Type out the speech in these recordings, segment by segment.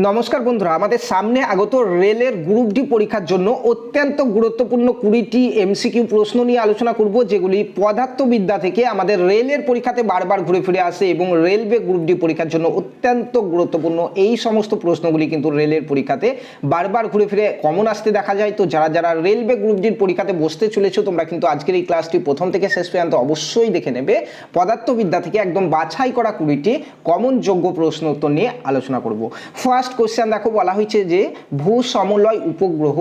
নমস্কার বন্ধুরা, আমাদের সামনে আগত রেলের গ্রুপ ডি পরীক্ষার জন্য অত্যন্ত গুরুত্বপূর্ণ 20টি এমসিকিউ প্রশ্ন নিয়ে আলোচনা করব, যেগুলি পদার্থবিদ্যা থেকে আমাদের রেলের পরীক্ষাতে বারবার ঘুরে ফিরে আসে এবং রেলওয়ে গ্রুপ ডি পরীক্ষার জন্য অত্যন্ত গুরুত্বপূর্ণ। এই সমস্ত প্রশ্নগুলি কিন্তু রেলের পরীক্ষাতে বারবার ঘুরে ফিরে কমন আসতে দেখা যায়। তো যারা যারা রেলওয়ে গ্রুপ ডির পরীক্ষাতে বসতে চলেছো, তোমরা কিন্তু আজকের এই ক্লাসটি প্রথম থেকে শেষ পর্যন্ত অবশ্যই দেখে নেবে। পদার্থবিদ্যা থেকে একদম বাছাই করা 20টি কমন যোগ্য প্রশ্ন উত্তর নিয়ে আলোচনা করব। ফার্স্ট কোশ্চেন দেখো, বলা হয়েছে যে ভূ সমলয় উপগ্রহ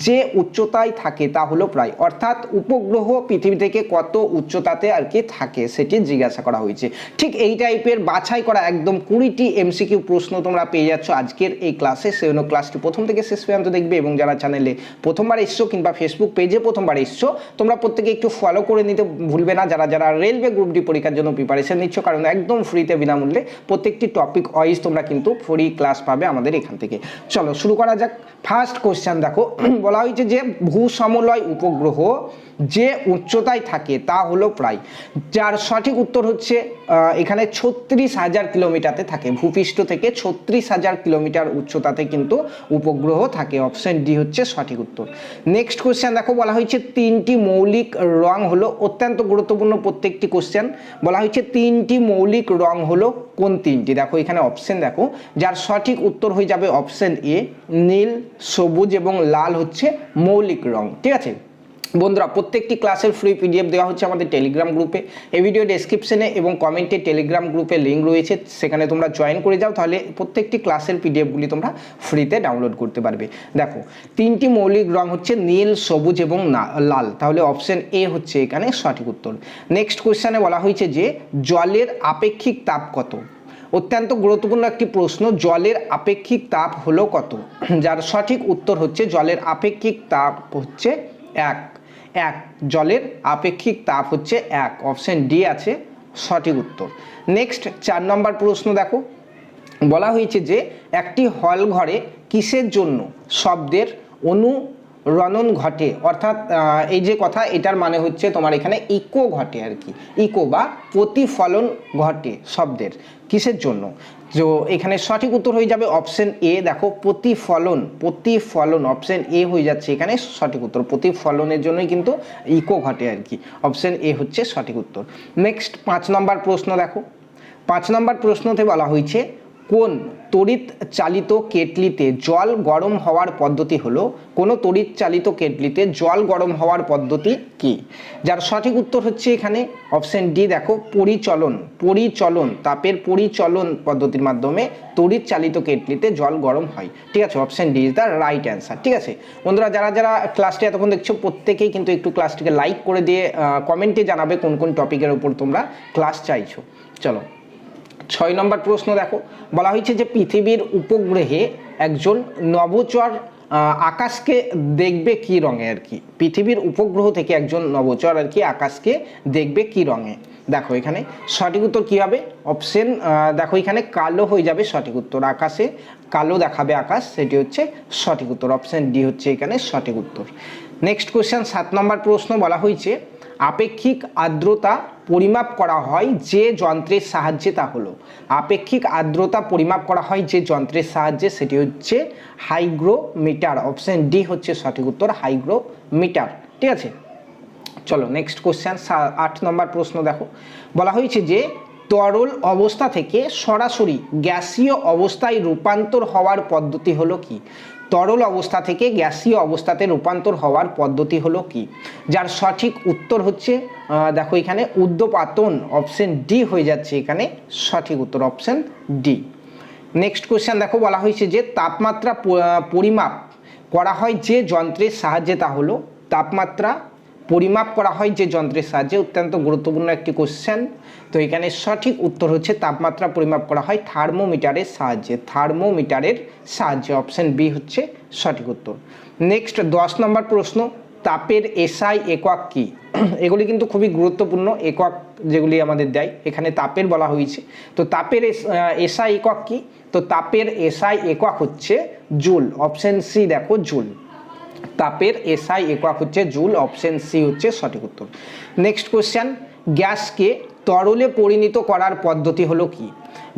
যে উচ্চতায় থাকে তা হলো প্রায়, অর্থাৎ উপগ্রহ পৃথিবী থেকে কত উচ্চতাতে আর কি থাকে সেটি জিজ্ঞাসা করা হয়েছে। ঠিক এই টাইপের বাছাই করা একদম 20টি এমসিকিউ প্রশ্ন তোমরা পেয়ে যাচ্ছ আজকের এই ক্লাসে। সেজন্য ক্লাসটি প্রথম থেকে শেষ পর্যন্ত দেখবে এবং যারা চ্যানেলে প্রথমবার এসছো কিংবা ফেসবুক পেজে প্রথমবার এসছো, তোমরা প্রত্যেকে একটু ফলো করে নিতে ভুলবে না। যারা যারা রেলওয়ে গ্রুপ ডি পরীক্ষার জন্য প্রিপারেশন নিচ্ছ, কারণ একদম ফ্রিতে বিনামূল্যে প্রত্যেকটি টপিক ওয়াইজ তোমরা কিন্তু ফ্রি ক্লাস পাবে আমাদের এখান থেকে। চলো শুরু করা যাক। ফার্স্ট কোশ্চেন দেখো, বলা হয়েছে যে ভূ সমলয় উপগ্রহ যে উচ্চতায় থাকে তা হলো প্রায়, যার সঠিক উত্তর হচ্ছে এখানে 36,000 কিলোমিটারে থাকে। ভূপৃষ্ঠ থেকে 36,000 কিলোমিটার উচ্চতাতে কিন্তু উপগ্রহ থাকে। অপশন ডি হচ্ছে সঠিক উত্তর। নেক্সট কোশ্চেন দেখো, বলা হয়েছে তিনটি মৌলিক রং হলো, অত্যন্ত গুরুত্বপূর্ণ প্রত্যেকটি কোশ্চেন। বলা হয়েছে তিনটি মৌলিক রং হলো কোন তিনটি? দেখো এখানে অপশন দেখো, যার সঠিক উত্তর হয়ে যাবে অপশন এ, নীল, সবুজ এবং লাল হচ্ছে মৌলিক রং। ঠিক আছে বন্ধুরা, প্রত্যেকটি ক্লাসের ফ্রি পিডিএফ দেওয়া হচ্ছে আমাদের টেলিগ্রাম গ্রুপে। এই ভিডিও ডেসক্রিপশনে এবং কমেন্টে টেলিগ্রাম গ্রুপে লিঙ্ক রয়েছে, সেখানে তোমরা জয়েন করে যাও, তাহলে প্রত্যেকটি ক্লাসের পিডিএফগুলি তোমরা ফ্রিতে ডাউনলোড করতে পারবে। দেখো তিনটি মৌলিক রং হচ্ছে নীল, সবুজ এবং লাল, তাহলে অপশন এ হচ্ছে এখানে সঠিক উত্তর। নেক্সট কোশ্চেনে বলা হয়েছে যে জলের আপেক্ষিক তাপ কত? অত্যন্ত গুরুত্বপূর্ণ একটি প্রশ্ন। জলের আপেক্ষিক তাপ হলো কত? যার সঠিক উত্তর হচ্ছে জলের আপেক্ষিক তাপ হচ্ছে এক। জলের আপেক্ষিক তাপ হচ্ছে 1, অপশন ডি আছে সঠিক উত্তর। নেক্সট 4 নম্বর প্রশ্ন দেখো, বলা হয়েছে যে একটি হল ঘরে কিসের জন্য শব্দের অনুরণন ঘটে? অর্থাৎ এই যে কথা, এটার মানে হচ্ছে তোমার এখানে ইকো ঘটে আর কি, ইকো বা প্রতিফলন ঘটে শব্দের। কিসের জন্য? তো এখানে সঠিক উত্তর হয়ে যাবে অপশন এ। দেখো প্রতিফলন অপশন এ হয়ে যাচ্ছে এখানে সঠিক উত্তর। প্রতিফলনের জন্যই কিন্তু ইকো ঘটে আর কি, অপশন এ হচ্ছে সঠিক উত্তর। নেক্সট 5 নম্বর প্রশ্ন দেখো, 5 নম্বর প্রশ্নতে বলা হয়েছে কোন তড়িৎ চালিত কেটলিতে জল গরম হওয়ার পদ্ধতি হলো? কোন তড়িৎ চালিত কেটলিতে জল গরম হওয়ার পদ্ধতি কি? যার সঠিক উত্তর হচ্ছে এখানে অপশন ডি। দেখো পরিচলন তাপের পরিচলন পদ্ধতির মাধ্যমে তড়িৎ চালিত কেটলিতে জল গরম হয়। ঠিক আছে, option D is the right answer. ঠিক আছে বন্ধুরা, যারা যারা ক্লাসটি এতক্ষণ দেখছো, প্রত্যেকেই কিন্তু একটু ক্লাসটিকে লাইক করে দিয়ে কমেন্টে জানাবে কোন কোন টপিকের উপর তোমরা ক্লাস চাইছো। চলো 6 নম্বর প্রশ্ন দেখো, বলা হয়েছে যে পৃথিবীর উপগ্রহে একজন নভোচর আকাশকে দেখবে কি রঙে আর কি? পৃথিবীর উপগ্রহ থেকে একজন নভোচর আর কি আকাশকে দেখবে কি রঙে? দেখো এখানে সঠিক উত্তর কি হবে? অপশন দেখো এখানে কালো হয়ে যাবে সঠিক উত্তর। আকাশে কালো দেখাবে আকাশ, সেটি হচ্ছে সঠিক উত্তর। অপশন ডি হচ্ছে এখানে সঠিক উত্তর। নেক্সট কোশ্চেন 7 নম্বর প্রশ্ন, বলা হয়েছে আপেক্ষিক আর্দ্রতা পরিমাপ করা হয় যে যন্ত্রের সাহায্যে, তা হলো আপেক্ষিক আর্দ্রতা পরিমাপ করা হয় যে যন্ত্রের সাহায্যে, সেটি হচ্ছে হাইগ্রোমিটার। অপশন ডি হচ্ছে সঠিক উত্তর, হাইগ্রোমিটার। ঠিক আছে চলো নেক্সট কোশ্চেন 8 নম্বর প্রশ্ন দেখো, বলা হয়েছে যে তরল অবস্থা থেকে সরাসরি গ্যাসীয় অবস্থায় রূপান্তর হওয়ার পদ্ধতি হলো কি? তরল অবস্থা থেকে গ্যাসীয় অবস্থাতে রূপান্তর হওয়ার পদ্ধতি হলো কি? যার সঠিক উত্তর হচ্ছে দেখো এখানে উদ্যোপাতন। অপশন ডি হয়ে যাচ্ছে এখানে সঠিক উত্তর, অপশন ডি। নেক্সট কোশ্চেন দেখো, বলা হয়েছে যে তাপমাত্রা পরিমাপ করা হয় যে যন্ত্রের সাহায্যে, তা হলো তাপমাত্রা পরিমাপ করা হয় যে যন্ত্রের সাহায্যে। অত্যন্ত গুরুত্বপূর্ণ একটি কোশ্চেন। তো এখানে সঠিক উত্তর হচ্ছে তাপমাত্রা পরিমাপ করা হয় থার্মোমিটারের সাহায্যে। অপশন বি হচ্ছে সঠিক উত্তর। নেক্সট 10 নম্বর প্রশ্ন, তাপের এসআই একক কি? এগুলি কিন্তু খুবই গুরুত্বপূর্ণ একক যেগুলি আমাদের দেয়, এখানে তাপের বলা হয়েছে। তো তাপের এসআই একক কি? তো তাপের এসআই একক হচ্ছে জুল। অপশন সি দেখো জুল। তাপের এসআই একক হচ্ছে জুল। অপশন সি হচ্ছে সঠিক উত্তর। নেক্সট কোশ্চেন, গ্যাসকে তরলে পরিণত করার পদ্ধতি হলো কি?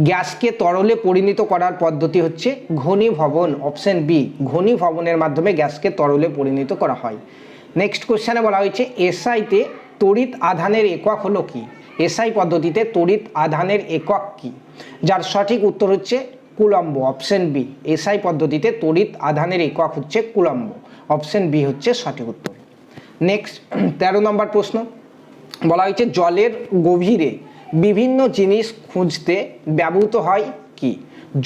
গ্যাসকে তরলে পরিণত করার পদ্ধতি হচ্ছে ঘনীভবন, অপশন বি, ঘনীভবনের মাধ্যমে গ্যাসকে তরলে পরিণত করা হয়। নেক্সট কোশ্চেনে বলা হয়েছে এসআইতে তড়িৎ আধানের একক হলো কি? এসআই পদ্ধতিতে তড়িৎ আধানের একক কি? যার সঠিক উত্তর হচ্ছে কুলম্ব, অপশন বি। এসআই পদ্ধতিতে তড়িৎ আধানের একক হচ্ছে কুলম্ব, অপশন বি হচ্ছে সঠিক উত্তর। নেক্সট 13 নম্বর প্রশ্ন বলা হয়েছে জলের গভীরে বিভিন্ন জিনিস খুঁজতে ব্যবহৃত হয় কি?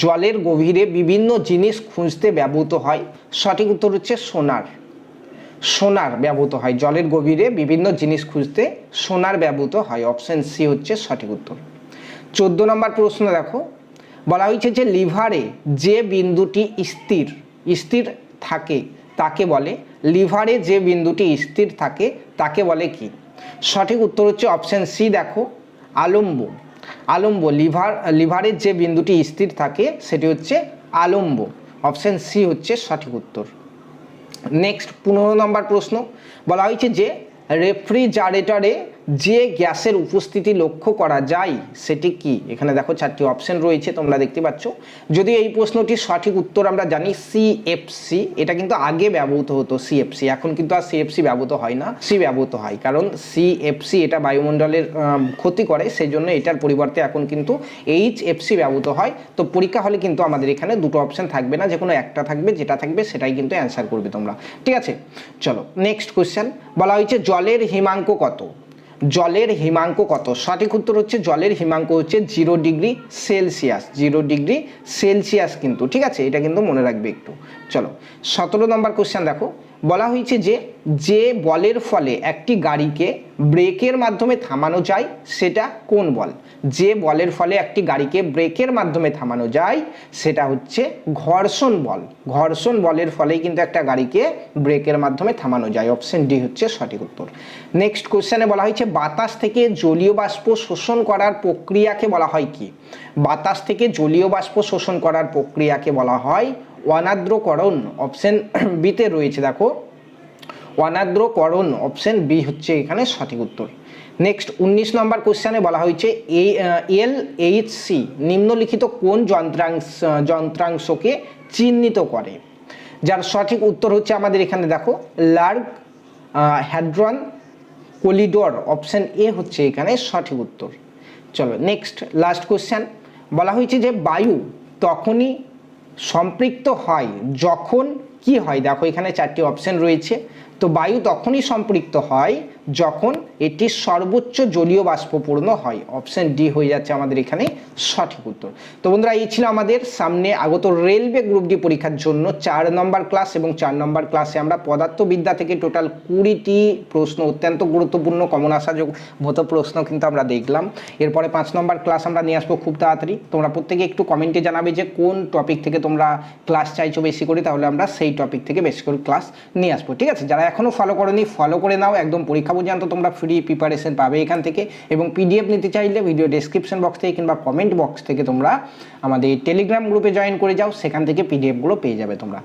জলের গভীরে বিভিন্ন জিনিস খুঁজতে ব্যবহৃত হয়, সঠিক উত্তর হচ্ছে সোনার। সোনার ব্যবহৃত হয়, জলের গভীরে বিভিন্ন জিনিস খুঁজতে সোনার ব্যবহৃত হয়, অপশন সি হচ্ছে সঠিক উত্তর। 14 নম্বর প্রশ্ন দেখো, বলা হয়েছে যে লিভারে যে বিন্দুটি স্থির স্থির থাকে তাকে বলে, লিভারে যে বিন্দুটি স্থির থাকে তাকে বলে কি? সঠিক উত্তর হচ্ছে অপশন সি, দেখো আলম্ব। আলম্ব, লিভারের যে বিন্দুটি স্থির থাকে সেটি হচ্ছে আলম্ব, অপশন সি হচ্ছে সঠিক উত্তর। নেক্সট 15 নম্বর প্রশ্ন বলা হয়েছে যে রেফ্রিজারেটরে যে গ্যাসের উপস্থিতি লক্ষ্য করা যায় সেটি কি? এখানে দেখো 4টি অপশন রয়েছে, তোমরা দেখতে পাচ্ছ। যদি এই প্রশ্নটির সঠিক উত্তর আমরা জানি সিএফসি, এটা কিন্তু আগে ব্যবহৃত হতো সিএফসি, এখন কিন্তু আর সিএফসি ব্যবহৃত হয় না, সি ব্যবহৃত হয়, কারণ সিএফসি এটা বায়ুমণ্ডলের ক্ষতি করে, সেই জন্য এটার পরিবর্তে এখন কিন্তু এইচএফসি ব্যবহৃত হয়। তো পরীক্ষা হলে কিন্তু আমাদের এখানে দুটো অপশন থাকবে না, যে কোনো একটা থাকবে, যেটা থাকবে সেটাই কিন্তু অ্যান্সার করবে তোমরা, ঠিক আছে? চলো নেক্সট কোশ্চেন বলা হয়েছে জলের হিমাঙ্ক কত? জলের হিমাঙ্ক কত? সঠিক উত্তর হচ্ছে জলের হিমাঙ্ক হচ্ছে 0 ডিগ্রি সেলসিয়াস, 0 ডিগ্রি সেলসিয়াস কিন্তু, ঠিক আছে? এটা কিন্তু মনে রাখবে একটু। চলো 17 নম্বর কোশ্চেন দেখো, বলা হয়েছে যে বলের ফলে একটি গাড়িকে ব্রেকের মাধ্যমে থামানো যায় সেটা কোন বল? যে বলের ফলে একটি গাড়িকে ব্রেকের মাধ্যমে থামানো যায় সেটা হচ্ছে ঘর্ষণ বল। ঘর্ষণ বলের ফলেই কিন্তু একটা গাড়িকে ব্রেকের মাধ্যমে থামানো যায়, অপশন ডি হচ্ছে সঠিক উত্তর। নেক্সট কোশ্চেনে বলা হয়েছে বাতাস থেকে জলীয় বাষ্প শোষণ করার প্রক্রিয়াকে বলা হয় কি? বাতাস থেকে জলীয় বাষ্প শোষণ করার প্রক্রিয়াকে বলা হয় অনাদ্রকরণ, অপশন বিতে রয়েছে, দেখো অনাদ্রকরণ, অপশন বি হচ্ছে এখানে সঠিক উত্তর। নেক্সট 19 নম্বর কোশ্চেনে বলা হয়েছে এলএইচসি নিম্নলিখিত কোন যন্ত্রাংশকে চিহ্নিত করে? যার সঠিক উত্তর হচ্ছে আমাদের এখানে দেখো লার্গ হ্যাড্রন কলিডর, অপশন এ হচ্ছে এখানে সঠিক উত্তর। চলো নেক্সট লাস্ট কোশ্চেন বলা হয়েছে যে বায়ু তখনই সম্পৃক্ত হয় যখন কি হয়? দেখো এখানে 4টি অপশন রয়েছে, তো বায়ু তখনই সম্পৃক্ত হয় যখন এটি সর্বোচ্চ জলীয় বাষ্পপূর্ণ হয়, অপশন ডি হয়ে যাচ্ছে আমাদের এখানে সঠিক উত্তর। তো বন্ধুরা এই ছিল আমাদের সামনে আগত রেলওয়ে গ্রুপ ডি পরীক্ষার জন্য 4 নম্বর ক্লাস, এবং 4 নম্বর ক্লাসে আমরা পদার্থবিদ্যা থেকে টোটাল 20টি প্রশ্ন, অত্যন্ত গুরুত্বপূর্ণ কমন আসা মতো প্রশ্ন কিন্তু আমরা দেখলাম। এরপরে 5 নম্বর ক্লাস আমরা নিয়ে আসবো খুব তাড়াতাড়ি। তোমরা প্রত্যেকে একটু কমেন্টে জানাবে যে কোন টপিক থেকে তোমরা ক্লাস চাইছো বেশি করে, তাহলে আমরা সেই টপিক থেকে বেশি করে ক্লাস নিয়ে আসবো, ঠিক আছে? যারা এখনও ফলো করোনি ফলো করে নাও, একদম পরীক্ষা পর্যন্ত তোমরা ফ্রি প্রিপারেশন পাবে এখান থেকে। এবং পিডিএফ নিতে চাইলে ভিডিও ডেসক্রিপশন বক্স থেকে কিংবা কমেন্ট বক্স থেকে তোমরা আমাদের টেলিগ্রাম গ্রুপে জয়েন করে যাও, সেখান থেকে পিডিএফগুলো পেয়ে যাবে তোমরা।